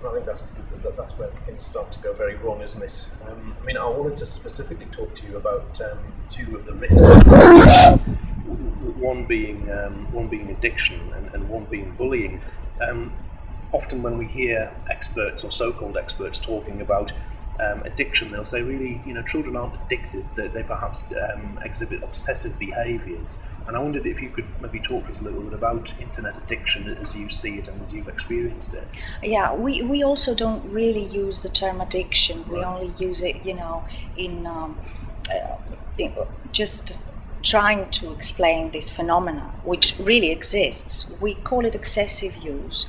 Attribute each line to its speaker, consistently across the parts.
Speaker 1: I think that's where things start to go very wrong, isn't it? I mean, I wanted to specifically talk to you about two of the risks. One being addiction, and one being bullying. Often when we hear experts or so-called experts talking about addiction, they'll say, really, children aren't addicted, they perhaps exhibit obsessive behaviours. And I wondered if you could maybe talk to us a little bit about internet addiction as you see it and as you've experienced it.
Speaker 2: Yeah, we also don't really use the term addiction. We only use it, in just trying to explain this phenomena, which really exists. We call it excessive use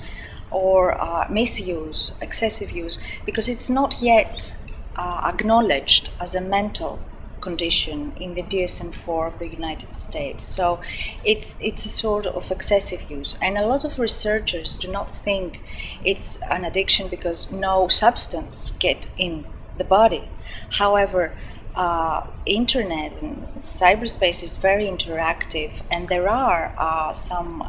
Speaker 2: or misuse, excessive use, because it's not yet acknowledged as a mental condition in the DSM-4 of the United States. So it's a sort of excessive use, and a lot of researchers do not think it's an addiction because no substance gets in the body. However, internet and cyberspace is very interactive, and there are some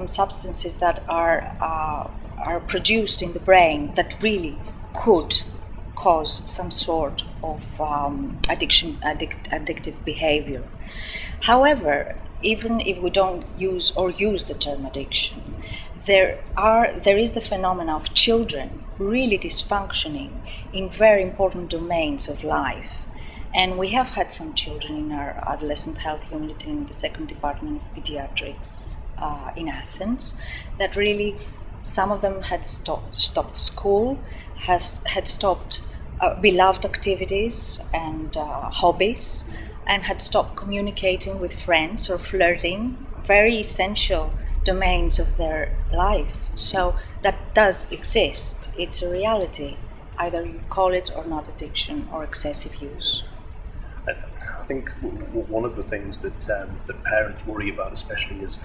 Speaker 2: substances that are produced in the brain that really could cause some sort of addictive behavior. However, even if we don't use the term addiction, there is the phenomena of children really dysfunctioning in very important domains of life. And we have had some children in our adolescent health unit in the second department of pediatrics in Athens that really, some of them had stopped school, had stopped beloved activities and hobbies, and had stopped communicating with friends or flirting, very essential domains of their life. So that does exist. It's a reality. Either you call it or not addiction or excessive use.
Speaker 1: I think one of the things that parents worry about, especially, is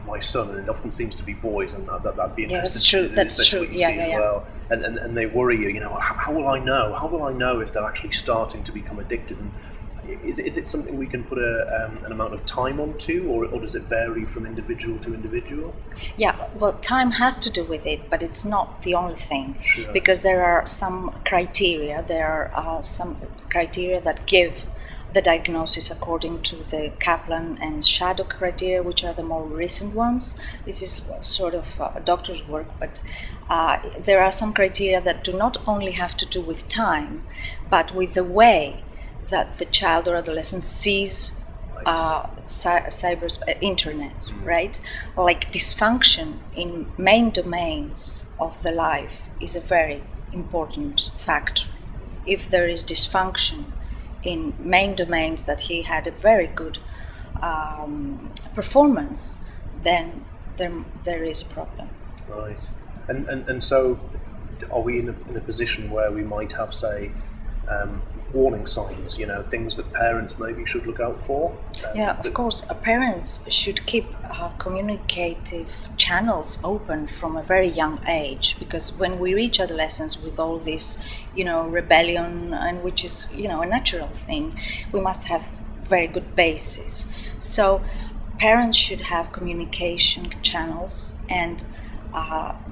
Speaker 1: my son, and it often seems to be boys, and that'd be interesting.
Speaker 2: Yeah, that's true.
Speaker 1: As well. And they worry you. How will I know? How will I know if they're actually starting to become addicted? And is it something we can put an amount of time onto, or does it vary from individual to individual?
Speaker 2: Yeah, well, time has to do with it, but it's not the only thing.
Speaker 1: Sure.
Speaker 2: Because there are some criteria. There are some criteria that give the diagnosis according to the Kaplan and Shadow criteria, which are the more recent ones. This is sort of doctor's work, but there are some criteria that do not only have to do with time, but with the way that the child or adolescent sees internet, right? Like dysfunction in main domains of the life is a very important factor. If there is dysfunction in main domains that he had a very good performance, then there is a problem.
Speaker 1: Right. And so are we in a position where we might have, say, warning signs, things that parents maybe should look out for?
Speaker 2: Yeah, of course. Parents should keep communicative channels open from a very young age, because when we reach adolescence with all this, rebellion, and which is, a natural thing, we must have very good basis. So parents should have communication channels and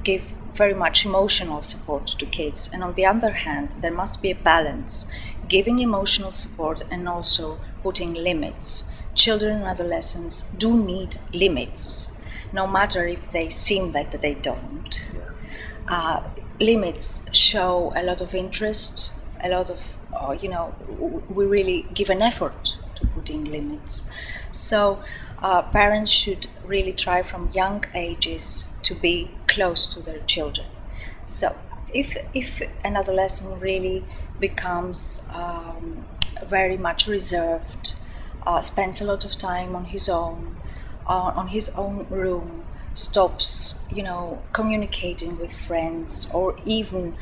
Speaker 2: give very much emotional support to kids. And on the other hand, there must be a balance, giving emotional support and also putting limits. Children and adolescents do need limits, no matter if they seem that they don't. Limits show a lot of interest, a lot of, we really give an effort to putting limits. So parents should really try from young ages to be close to their children. So if an adolescent really becomes very much reserved, spends a lot of time on his own room, stops, communicating with friends, or even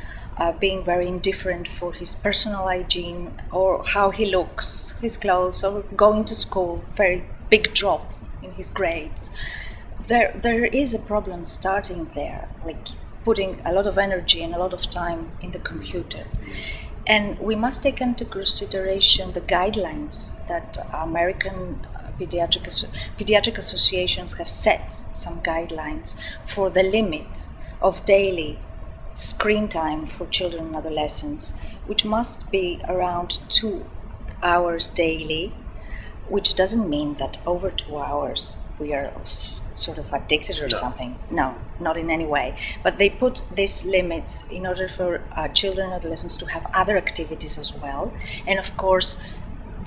Speaker 2: being very indifferent for his personal hygiene or how he looks, his clothes, or going to school, very big drop in his grades. There is a problem starting there, like putting a lot of energy and a lot of time in the computer. And we must take into consideration the guidelines that American pediatric associations have set, some guidelines for the limit of daily screen time for children and adolescents, which must be around 2 hours daily, which doesn't mean that over 2 hours we are sort of addicted or something. No, not in any way. But they put these limits in order for children and adolescents to have other activities as well. And of course,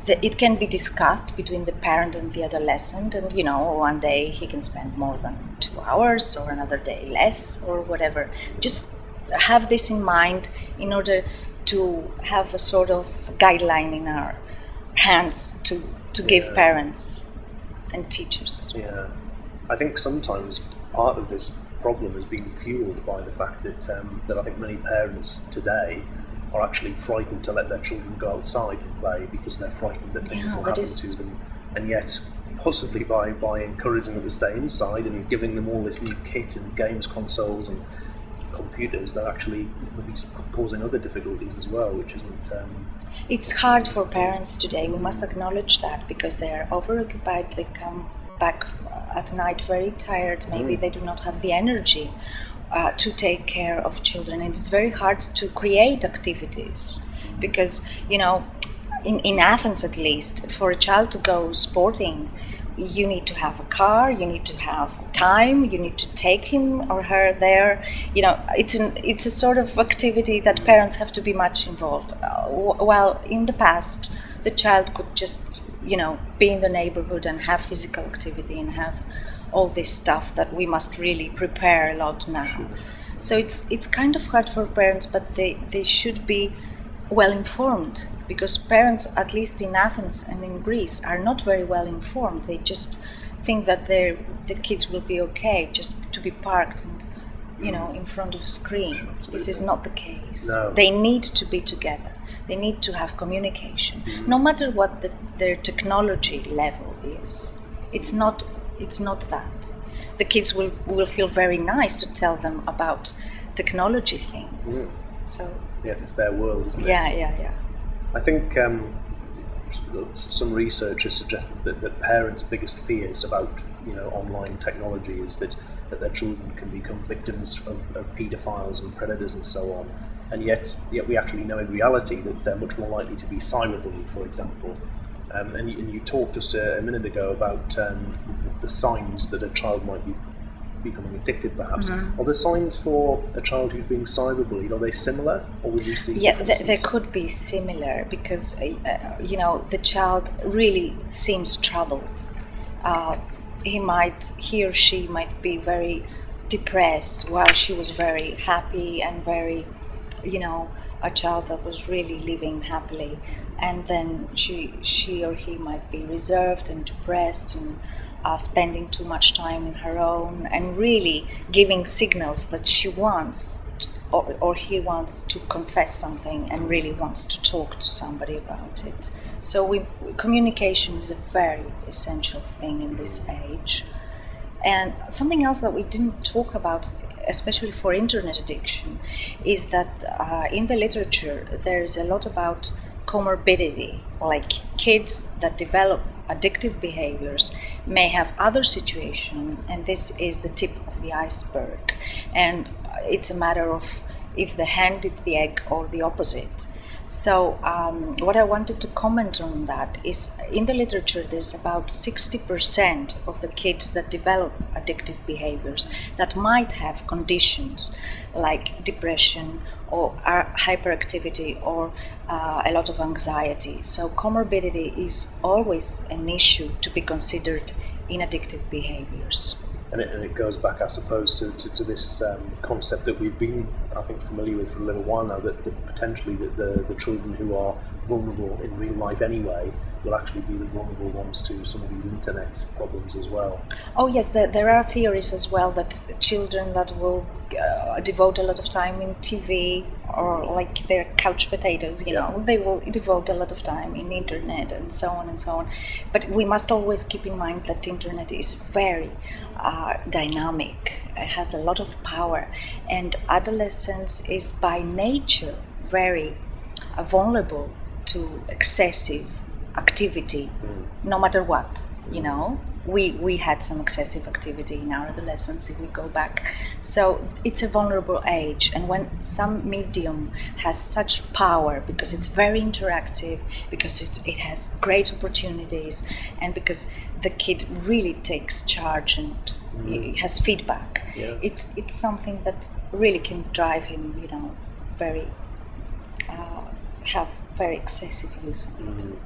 Speaker 2: it can be discussed between the parent and the adolescent, and one day he can spend more than 2 hours or another day less or whatever. Just have this in mind in order to have a sort of guideline in our hands to give parents and teachers as well.
Speaker 1: Yeah, I think sometimes part of this problem has been fueled by the fact that I think many parents today are actually frightened to let their children go outside and play because they're frightened that things will happen to them. And yet, possibly by encouraging them to stay inside and giving them all this new kit and games consoles and computers, they're actually maybe causing other difficulties as well, which isn't...
Speaker 2: It's hard for parents today, we must acknowledge that, because they are overoccupied, they come back at night very tired, maybe they do not have the energy to take care of children. It's very hard to create activities because, in Athens at least, for a child to go sporting, you need to have a car, you need to have time, you need to take him or her there. It's a sort of activity that parents have to be much involved. While in the past, the child could just, be in the neighborhood and have physical activity and have all this stuff that we must really prepare a lot now. So it's kind of hard for parents, but they should be well informed, because parents, at least in Athens and in Greece, are not very well informed. They just think that the kids will be okay just to be parked and in front of a screen. Absolutely. This is not the case.
Speaker 1: No.
Speaker 2: They need to be together. They need to have communication, no matter what their technology level is. It's not that. The kids will feel very nice to tell them about technology things. So
Speaker 1: yes, it's their world, isn't it?
Speaker 2: Yeah.
Speaker 1: I think some research has suggested that parents' biggest fears about online technology is that their children can become victims of paedophiles and predators and so on. And yet we actually know in reality that they're much more likely to be cyberbullied, for example. And you talked just a minute ago about the signs that a child might be becoming addicted, perhaps. Are there signs for a child who's being cyberbullied? Are they similar, or would you see?
Speaker 2: Yeah, they could be similar because the child really seems troubled. He or she might be very depressed while she was very happy and very, a child that was really living happily, and then she or he might be reserved and depressed and spending too much time on her own and really giving signals that she wants or he wants to confess something and really wants to talk to somebody about it. So communication is a very essential thing in this age. And something else that we didn't talk about, especially for internet addiction, is that in the literature there is a lot about comorbidity, like kids that develop addictive behaviors may have other situations, and this is the tip of the iceberg. And it's a matter of if the hen did the egg or the opposite. So what I wanted to comment on that is, in the literature there's about 60% of the kids that develop addictive behaviors that might have conditions like depression or hyperactivity or a lot of anxiety. So comorbidity is always an issue to be considered in addictive behaviors.
Speaker 1: And it goes back, I suppose, to this concept that we've been, I think, familiar with for a little while now, that potentially the children who are vulnerable in real life anyway will actually be the vulnerable ones to some of these internet problems as well.
Speaker 2: Oh yes, there are theories as well that children that will devote a lot of time in TV, or like they're couch potatoes, they will devote a lot of time in internet and so on and so on. But we must always keep in mind that the internet is very dynamic. It has a lot of power, and adolescence is by nature very vulnerable to excessive activity, no matter what, we had some excessive activity in our adolescence if we go back. So it's a vulnerable age, and when some medium has such power, because it's very interactive, because it has great opportunities, and because the kid really takes charge and he has feedback, it's something that really can drive him, very have very excessive use of it.